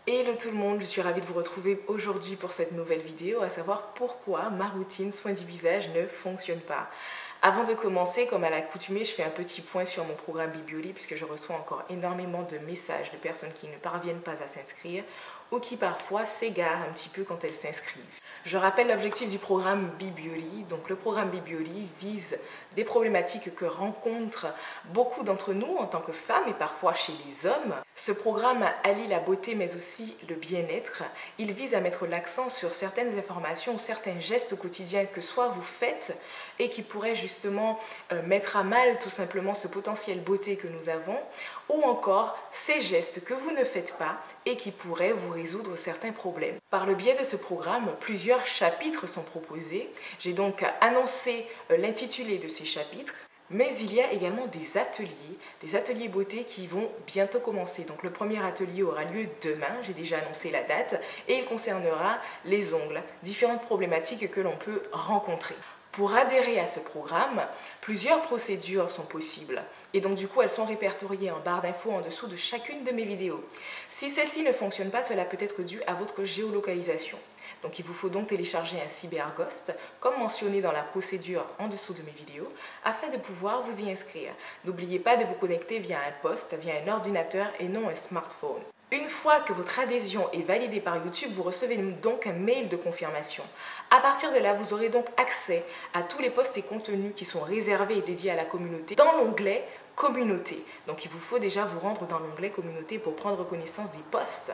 Hello tout le monde, je suis ravie de vous retrouver aujourd'hui pour cette nouvelle vidéo, à savoir pourquoi ma routine soin du visage ne fonctionne pas. Avant de commencer, comme à l'accoutumée, je fais un petit point sur mon programme Bibioli puisque je reçois encore énormément de messages de personnes qui ne parviennent pas à s'inscrire ou qui parfois s'égarent un petit peu quand elles s'inscrivent. Je rappelle l'objectif du programme Bibioli. Donc le programme Bibioli vise des problématiques que rencontrent beaucoup d'entre nous en tant que femmes et parfois chez les hommes. Ce programme allie la beauté mais aussi le bien-être. Il vise à mettre l'accent sur certaines informations ou certains gestes quotidiens que soit vous faites et qui pourraient justement mettre à mal tout simplement ce potentiel beauté que nous avons, ou encore ces gestes que vous ne faites pas et qui pourraient vous résoudre certains problèmes. Par le biais de ce programme, plusieurs chapitres sont proposés. J'ai donc annoncé l'intitulé de ces chapitres. Mais il y a également des ateliers beauté qui vont bientôt commencer. Donc le premier atelier aura lieu demain, j'ai déjà annoncé la date, et il concernera les ongles, différentes problématiques que l'on peut rencontrer. Pour adhérer à ce programme, plusieurs procédures sont possibles et donc du coup elles sont répertoriées en barre d'infos en dessous de chacune de mes vidéos. Si celle-ci ne fonctionne pas, cela peut être dû à votre géolocalisation. Donc il vous faut donc télécharger un CyberGhost, comme mentionné dans la procédure en dessous de mes vidéos, afin de pouvoir vous y inscrire. N'oubliez pas de vous connecter via un poste, via un ordinateur et non un smartphone. Une fois que votre adhésion est validée par YouTube, vous recevez donc un mail de confirmation. À partir de là, vous aurez donc accès à tous les posts et contenus qui sont réservés et dédiés à la communauté dans l'onglet Communauté. Donc il vous faut déjà vous rendre dans l'onglet Communauté pour prendre connaissance des posts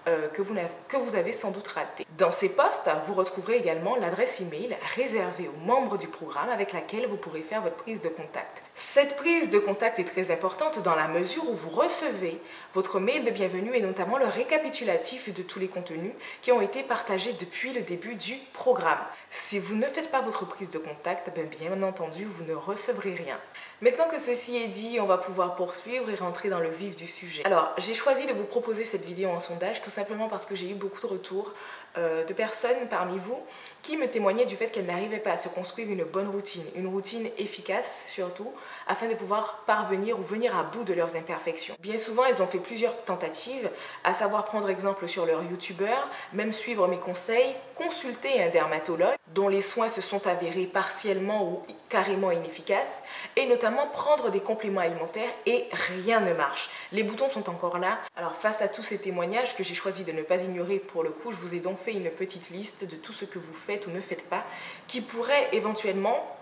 que vous avez sans doute ratés. Dans ces posts, vous retrouverez également l'adresse email réservée aux membres du programme avec laquelle vous pourrez faire votre prise de contact. Cette prise de contact est très importante dans la mesure où vous recevez votre mail de bienvenue et notamment le récapitulatif de tous les contenus qui ont été partagés depuis le début du programme. Si vous ne faites pas votre prise de contact, bien entendu, vous ne recevrez rien. Maintenant que ceci est dit, on va pouvoir poursuivre et rentrer dans le vif du sujet. Alors, j'ai choisi de vous proposer cette vidéo en sondage tout simplement parce que j'ai eu beaucoup de retours de personnes parmi vous qui me témoignaient du fait qu'elles n'arrivaient pas à se construire une bonne routine, une routine efficace surtout, afin de pouvoir parvenir ou venir à bout de leurs imperfections. Bien souvent, elles ont fait plusieurs tentatives, à savoir prendre exemple sur leur youtubeur, même suivre mes conseils, consulter un dermatologue dont les soins se sont avérés partiellement ou carrément inefficaces, et notamment prendre des compléments alimentaires et rien ne marche. Les boutons sont encore là. Alors face à tous ces témoignages que j'ai choisi de ne pas ignorer pour le coup, je vous ai donc fait une petite liste de tout ce que vous faites ou ne faites pas qui pourrait éventuellement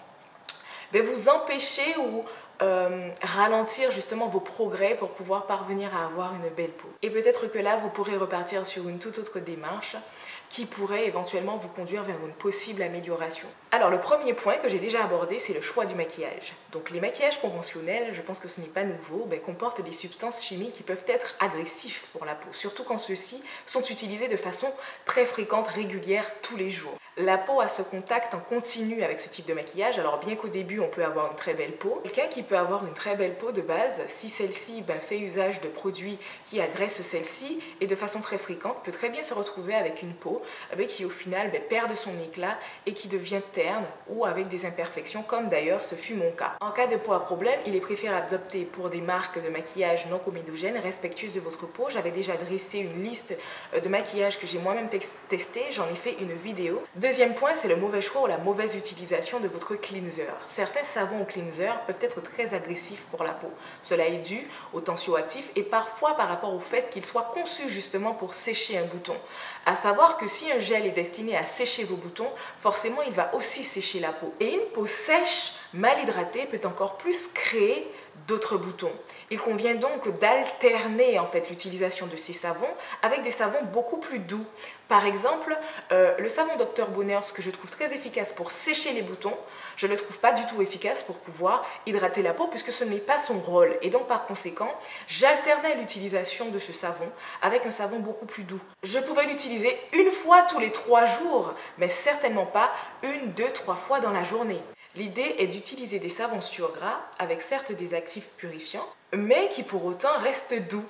vous empêcher ou ralentir justement vos progrès pour pouvoir parvenir à avoir une belle peau. Et peut-être que là, vous pourrez repartir sur une toute autre démarche qui pourrait éventuellement vous conduire vers une possible amélioration. Alors le premier point que j'ai déjà abordé, c'est le choix du maquillage. Donc les maquillages conventionnels, je pense que ce n'est pas nouveau, comportent des substances chimiques qui peuvent être agressifs pour la peau, surtout quand ceux-ci sont utilisés de façon très fréquente, régulière, tous les jours. La peau a ce contact en continu avec ce type de maquillage, alors bien qu'au début on peut avoir une très belle peau, quelqu'un qui peut avoir une très belle peau de base, si celle-ci fait usage de produits qui agressent celle-ci et de façon très fréquente, peut très bien se retrouver avec une peau qui au final perd de son éclat et qui devient terne ou avec des imperfections comme d'ailleurs ce fut mon cas. En cas de peau à problème, il est préférable d'opter pour des marques de maquillage non comédogènes, respectueuses de votre peau. J'avais déjà dressé une liste de maquillages que j'ai moi-même testé, j'en ai fait une vidéo. Deuxième point, c'est le mauvais choix ou la mauvaise utilisation de votre cleanser. Certains savons ou cleansers peuvent être très agressifs pour la peau. Cela est dû au tensioactif et parfois par rapport au fait qu'ils soient conçus justement pour sécher un bouton. À savoir que si un gel est destiné à sécher vos boutons, forcément il va aussi sécher la peau. Et une peau sèche, mal hydratée, peut encore plus créer d'autres boutons. Il convient donc d'alterner en fait l'utilisation de ces savons avec des savons beaucoup plus doux. Par exemple, le savon Dr Bonheur, ce que je trouve très efficace pour sécher les boutons, je ne le trouve pas du tout efficace pour pouvoir hydrater la peau puisque ce n'est pas son rôle. Et donc par conséquent, j'alternais l'utilisation de ce savon avec un savon beaucoup plus doux. Je pouvais l'utiliser une fois tous les 3 jours, mais certainement pas 1, 2, 3 fois dans la journée. L'idée est d'utiliser des savons sur gras avec certes des actifs purifiants, mais qui pour autant restent doux.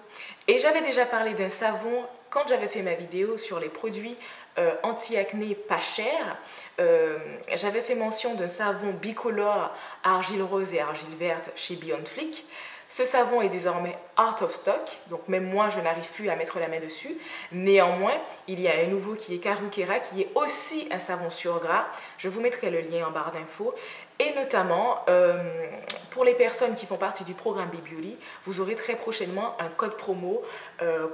Et j'avais déjà parlé d'un savon quand j'avais fait ma vidéo sur les produits anti-acné pas chers. J'avais fait mention d'un savon bicolore argile rose et argile verte chez Beyond Flick. Ce savon est désormais out of stock, donc même moi je n'arrive plus à mettre la main dessus. Néanmoins, il y a un nouveau qui est Karukera, qui est aussi un savon sur gras. Je vous mettrai le lien en barre d'infos. Et notamment, pour les personnes qui font partie du programme Bibioli, vous aurez très prochainement un code promo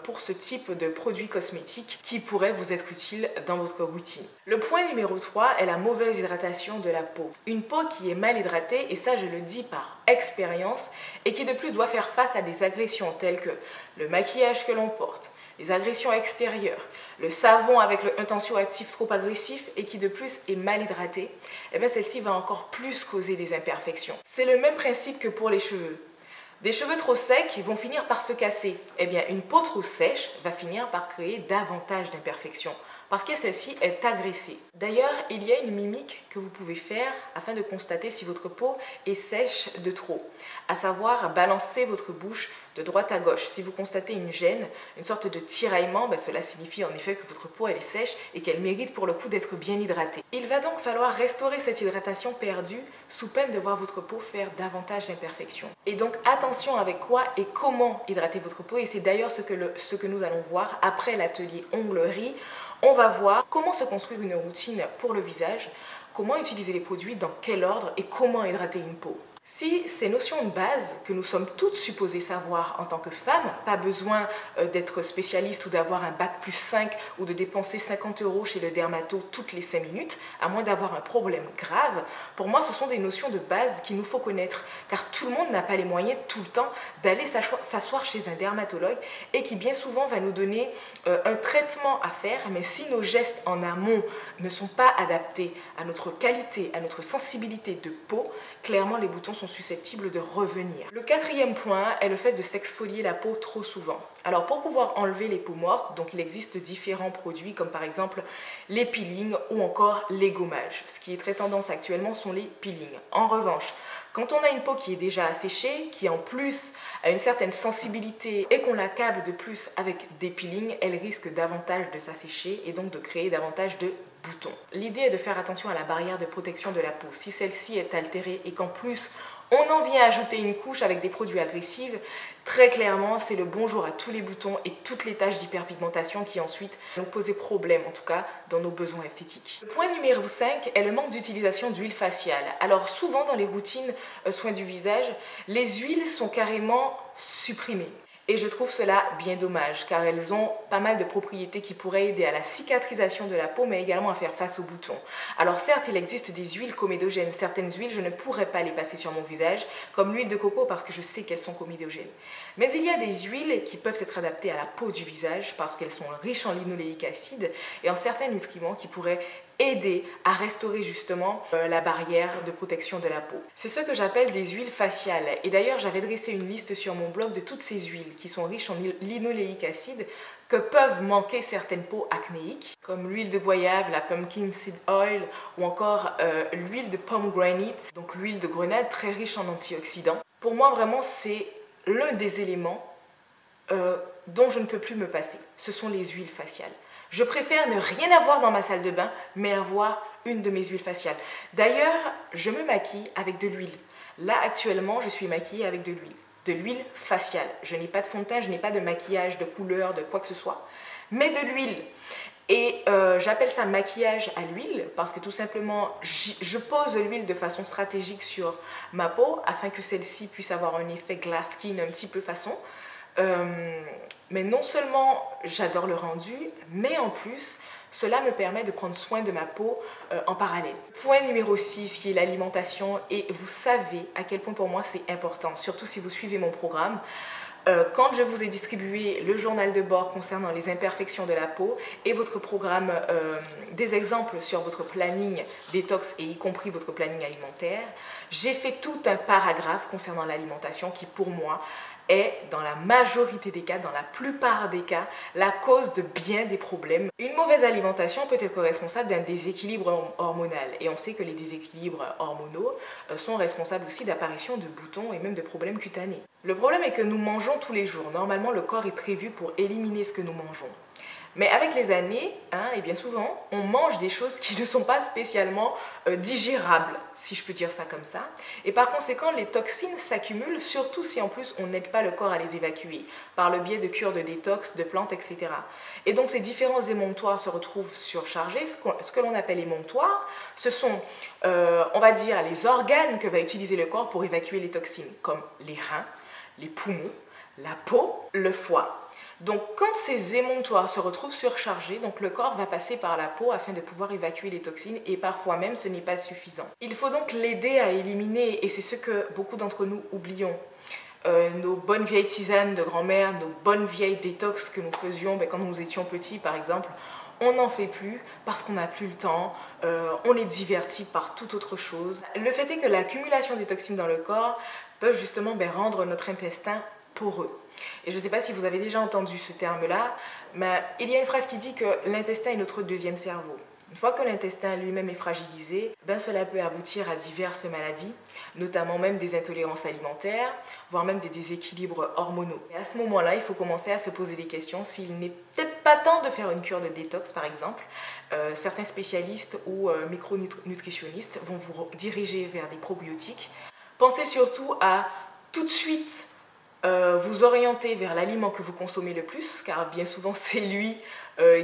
pour ce type de produit cosmétique qui pourrait vous être utile dans votre routine. Le point numéro 3 est la mauvaise hydratation de la peau. Une peau qui est mal hydratée, et ça je le dis par expérience, et qui de plus doit faire face à des agressions telles que le maquillage que l'on porte, les agressions extérieures, le savon avec un tensioactif trop agressif et qui de plus est mal hydraté, eh bien celle-ci va encore plus causer des imperfections. C'est le même principe que pour les cheveux. Des cheveux trop secs vont finir par se casser. Eh bien une peau trop sèche va finir par créer davantage d'imperfections parce que celle-ci est agressée. D'ailleurs, il y a une mimique que vous pouvez faire afin de constater si votre peau est sèche de trop, à savoir balancer votre bouche de droite à gauche. Si vous constatez une gêne, une sorte de tiraillement, cela signifie en effet que votre peau elle est sèche et qu'elle mérite pour le coup d'être bien hydratée. Il va donc falloir restaurer cette hydratation perdue sous peine de voir votre peau faire davantage d'imperfections. Et donc attention avec quoi et comment hydrater votre peau, et c'est d'ailleurs ce que nous allons voir après l'atelier onglerie. On va voir comment se construire une routine pour le visage, comment utiliser les produits, dans quel ordre et comment hydrater une peau. Si ces notions de base que nous sommes toutes supposées savoir en tant que femmes, pas besoin d'être spécialiste ou d'avoir un bac plus 5 ou de dépenser 50 € chez le dermato toutes les 5 minutes, à moins d'avoir un problème grave, pour moi ce sont des notions de base qu'il nous faut connaître, car tout le monde n'a pas les moyens tout le temps d'aller s'asseoir chez un dermatologue et qui bien souvent va nous donner un traitement à faire, mais si nos gestes en amont ne sont pas adaptés à notre qualité, à notre sensibilité de peau, clairement les boutons sont susceptibles de revenir. Le quatrième point est le fait de s'exfolier la peau trop souvent. Alors pour pouvoir enlever les peaux mortes, donc il existe différents produits comme par exemple les peelings ou encore les gommages. Ce qui est très tendance actuellement sont les peelings. En revanche, quand on a une peau qui est déjà asséchée, qui en plus a une certaine sensibilité et qu'on l'accable de plus avec des peelings, elle risque davantage de s'assécher et donc de créer davantage de boutons. L'idée est de faire attention à la barrière de protection de la peau. Si celle-ci est altérée et qu'en plus on en vient ajouter une couche avec des produits agressifs, très clairement c'est le bonjour à tous les boutons et toutes les taches d'hyperpigmentation qui ensuite vont poser problème, en tout cas dans nos besoins esthétiques. Le point numéro 5 est le manque d'utilisation d'huile faciale. Alors souvent dans les routines soins du visage, les huiles sont carrément supprimées. Et je trouve cela bien dommage car elles ont pas mal de propriétés qui pourraient aider à la cicatrisation de la peau mais également à faire face aux boutons. Alors certes, il existe des huiles comédogènes. Certaines huiles, je ne pourrais pas les passer sur mon visage comme l'huile de coco parce que je sais qu'elles sont comédogènes. Mais il y a des huiles qui peuvent être adaptées à la peau du visage parce qu'elles sont riches en linoléique acide et en certains nutriments qui pourraient aider à restaurer justement la barrière de protection de la peau. C'est ce que j'appelle des huiles faciales. Et d'ailleurs, j'avais dressé une liste sur mon blog de toutes ces huiles qui sont riches en linoléique acide que peuvent manquer certaines peaux acnéiques, comme l'huile de goyave, la pumpkin seed oil ou encore l'huile de pomegranate, donc l'huile de grenade très riche en antioxydants. Pour moi, vraiment, c'est l'un des éléments dont je ne peux plus me passer. Ce sont les huiles faciales. Je préfère ne rien avoir dans ma salle de bain, mais avoir une de mes huiles faciales. D'ailleurs, je me maquille avec de l'huile. Là, actuellement, je suis maquillée avec de l'huile faciale. Je n'ai pas de fond de teint, je n'ai pas de maquillage, de couleur, de quoi que ce soit, mais de l'huile. Et j'appelle ça maquillage à l'huile parce que tout simplement, je pose l'huile de façon stratégique sur ma peau afin que celle-ci puisse avoir un effet glass skin un petit peu façon. Mais non seulement j'adore le rendu, mais en plus, cela me permet de prendre soin de ma peau en parallèle. Point numéro 6 qui est l'alimentation, et vous savez à quel point pour moi c'est important, surtout si vous suivez mon programme. Quand je vous ai distribué le journal de bord concernant les imperfections de la peau et votre programme, des exemples sur votre planning détox et y compris votre planning alimentaire, j'ai fait tout un paragraphe concernant l'alimentation qui pour moi est dans la majorité des cas, dans la plupart des cas, la cause de bien des problèmes. Une mauvaise alimentation peut être responsable d'un déséquilibre hormonal et on sait que les déséquilibres hormonaux sont responsables aussi d'apparition de boutons et même de problèmes cutanés. Le problème est que nous mangeons tous les jours. Normalement, le corps est prévu pour éliminer ce que nous mangeons. Mais avec les années, et bien souvent, on mange des choses qui ne sont pas spécialement digérables, si je peux dire ça comme ça. Et par conséquent, les toxines s'accumulent, surtout si en plus on n'aide pas le corps à les évacuer, par le biais de cures de détox, de plantes, etc. Et donc ces différents émonctoires se retrouvent surchargés. Ce que l'on appelle émonctoires, ce sont, on va dire, les organes que va utiliser le corps pour évacuer les toxines, comme les reins, les poumons, la peau, le foie. Donc quand ces émonctoires se retrouvent surchargés, donc le corps va passer par la peau afin de pouvoir évacuer les toxines et parfois même ce n'est pas suffisant. Il faut donc l'aider à éliminer, et c'est ce que beaucoup d'entre nous oublions. Nos bonnes vieilles tisanes de grand-mère, nos bonnes vieilles détox que nous faisions quand nous étions petits par exemple, on n'en fait plus parce qu'on n'a plus le temps, on est diverti par toute autre chose. Le fait est que l'accumulation des toxines dans le corps peut justement rendre notre intestin poreux. Et je ne sais pas si vous avez déjà entendu ce terme-là, mais il y a une phrase qui dit que l'intestin est notre deuxième cerveau. Une fois que l'intestin lui-même est fragilisé, cela peut aboutir à diverses maladies, notamment même des intolérances alimentaires, voire même des déséquilibres hormonaux. Et à ce moment-là, il faut commencer à se poser des questions s'il n'est peut-être pas temps de faire une cure de détox, par exemple. Certains spécialistes ou micronutritionnistes vont vous diriger vers des probiotiques. Pensez surtout à tout de suite vous orienter vers l'aliment que vous consommez le plus, car bien souvent c'est lui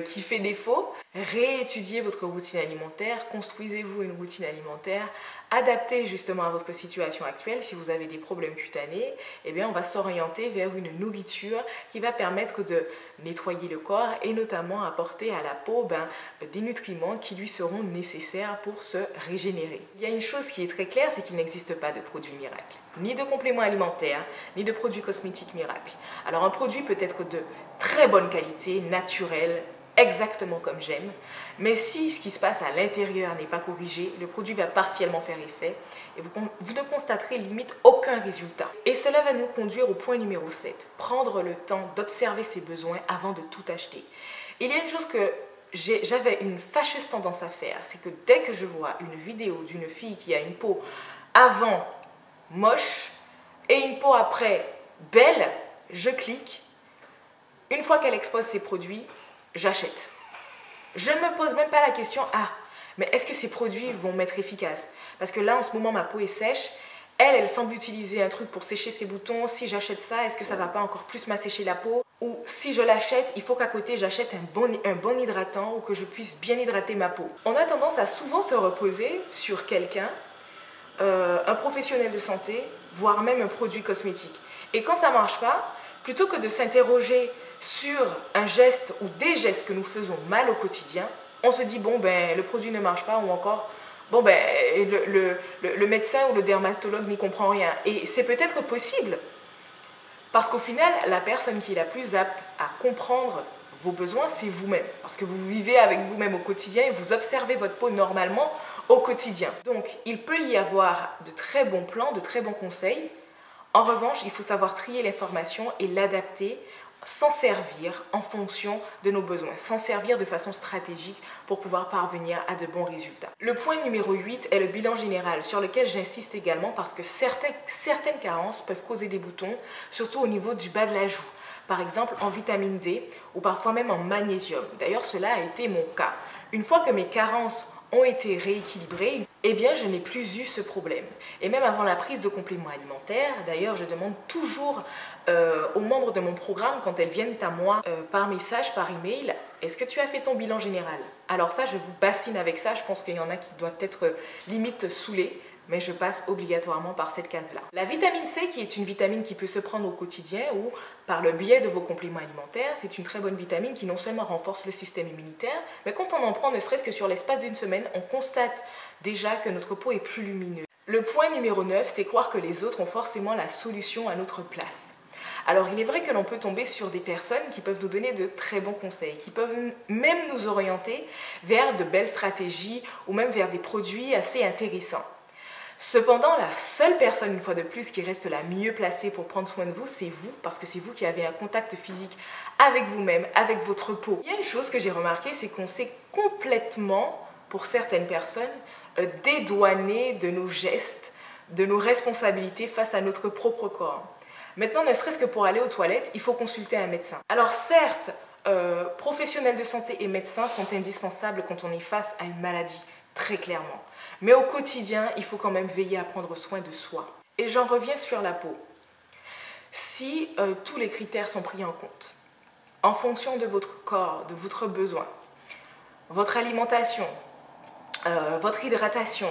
qui fait défaut. Réétudiez votre routine alimentaire, construisez-vous une routine alimentaire, adaptée justement à votre situation actuelle. Si vous avez des problèmes cutanés, on va s'orienter vers une nourriture qui va permettre de nettoyer le corps et notamment apporter à la peau des nutriments qui lui seront nécessaires pour se régénérer. Il y a une chose qui est très claire, c'est qu'il n'existe pas de produit miracle, ni de complément alimentaire, ni de produit cosmétique miracle. Alors un produit peut être de très bonne qualité, naturel, exactement comme j'aime, mais si ce qui se passe à l'intérieur n'est pas corrigé, le produit va partiellement faire effet et vous ne constaterez limite aucun résultat. Et cela va nous conduire au point numéro 7, prendre le temps d'observer ses besoins avant de tout acheter. Il y a une chose que j'avais une fâcheuse tendance à faire, c'est que dès que je vois une vidéo d'une fille qui a une peau avant moche et une peau après belle, je clique. Une fois qu'elle expose ses produits, j'achète. Je ne me pose même pas la question, mais est-ce que ces produits vont m'être efficaces? Parce que là, en ce moment, ma peau est sèche. Elle semble utiliser un truc pour sécher ses boutons. Si j'achète ça, est-ce que ça ne va pas encore plus m'assécher la peau? Ou si je l'achète, il faut qu'à côté, j'achète un bon hydratant ou que je puisse bien hydrater ma peau. On a tendance à souvent se reposer sur quelqu'un, un professionnel de santé, voire même un produit cosmétique. Et quand ça ne marche pas, plutôt que de s'interroger sur un geste ou des gestes que nous faisons mal au quotidien, on se dit le produit ne marche pas, ou encore le médecin ou le dermatologue n'y comprend rien. Et c'est peut-être possible, parce qu'au final, la personne qui est la plus apte à comprendre vos besoins, c'est vous-même, parce que vous vivez avec vous-même au quotidien et vous observez votre peau normalement au quotidien. Donc, il peut y avoir de très bons plans, de très bons conseils. En revanche, il faut savoir trier l'information et l'adapter, s'en servir en fonction de nos besoins, s'en servir de façon stratégique pour pouvoir parvenir à de bons résultats. Le point numéro 8 est le bilan général, sur lequel j'insiste également parce que certaines carences peuvent causer des boutons, surtout au niveau du bas de la joue. Par exemple en vitamine D ou parfois même en magnésium. D'ailleurs, cela a été mon cas. Une fois que mes carences ont été rééquilibrées, je n'ai plus eu ce problème. Et même avant la prise de compléments alimentaires, d'ailleurs, je demande toujours aux membres de mon programme, quand elles viennent à moi par message, par email, est-ce que tu as fait ton bilan général? Alors ça, je vous bassine avec ça, je pense qu'il y en a qui doivent être limite saoulés, mais je passe obligatoirement par cette case-là. La vitamine C, qui est une vitamine qui peut se prendre au quotidien ou par le biais de vos compléments alimentaires, c'est une très bonne vitamine qui non seulement renforce le système immunitaire, mais quand on en prend ne serait-ce que sur l'espace d'une semaine, on constate déjà que notre peau est plus lumineuse. Le point numéro 9, c'est croire que les autres ont forcément la solution à notre place. Alors il est vrai que l'on peut tomber sur des personnes qui peuvent nous donner de très bons conseils, qui peuvent même nous orienter vers de belles stratégies ou même vers des produits assez intéressants. Cependant, la seule personne, une fois de plus, qui reste la mieux placée pour prendre soin de vous, c'est vous, parce que c'est vous qui avez un contact physique avec vous-même, avec votre peau. Il y a une chose que j'ai remarquée, c'est qu'on s'est complètement, pour certaines personnes, dédouané de nos gestes, de nos responsabilités face à notre propre corps. Maintenant, ne serait-ce que pour aller aux toilettes, il faut consulter un médecin. Alors certes, professionnels de santé et médecins sont indispensables quand on est face à une maladie, très clairement. Mais au quotidien, il faut quand même veiller à prendre soin de soi. Et j'en reviens sur la peau. Si tous les critères sont pris en compte, en fonction de votre corps, de votre besoin, votre alimentation, votre hydratation,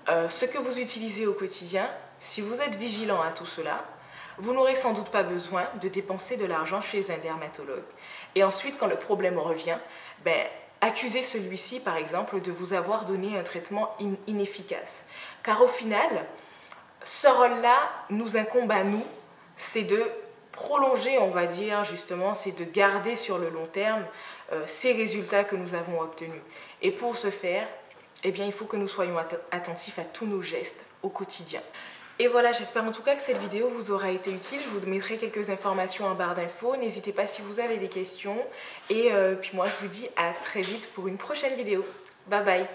ce que vous utilisez au quotidien, si vous êtes vigilant à tout cela, vous n'aurez sans doute pas besoin de dépenser de l'argent chez un dermatologue. Et ensuite, quand le problème revient, accusez celui-ci, par exemple, de vous avoir donné un traitement inefficace. Car au final, ce rôle-là nous incombe à nous, c'est de prolonger, on va dire, justement, c'est de garder sur le long terme ces résultats que nous avons obtenus. Et pour ce faire, eh bien, il faut que nous soyons attentifs à tous nos gestes au quotidien. Et voilà, j'espère en tout cas que cette vidéo vous aura été utile. Je vous mettrai quelques informations en barre d'infos. N'hésitez pas si vous avez des questions. Et puis moi, je vous dis à très vite pour une prochaine vidéo. Bye bye!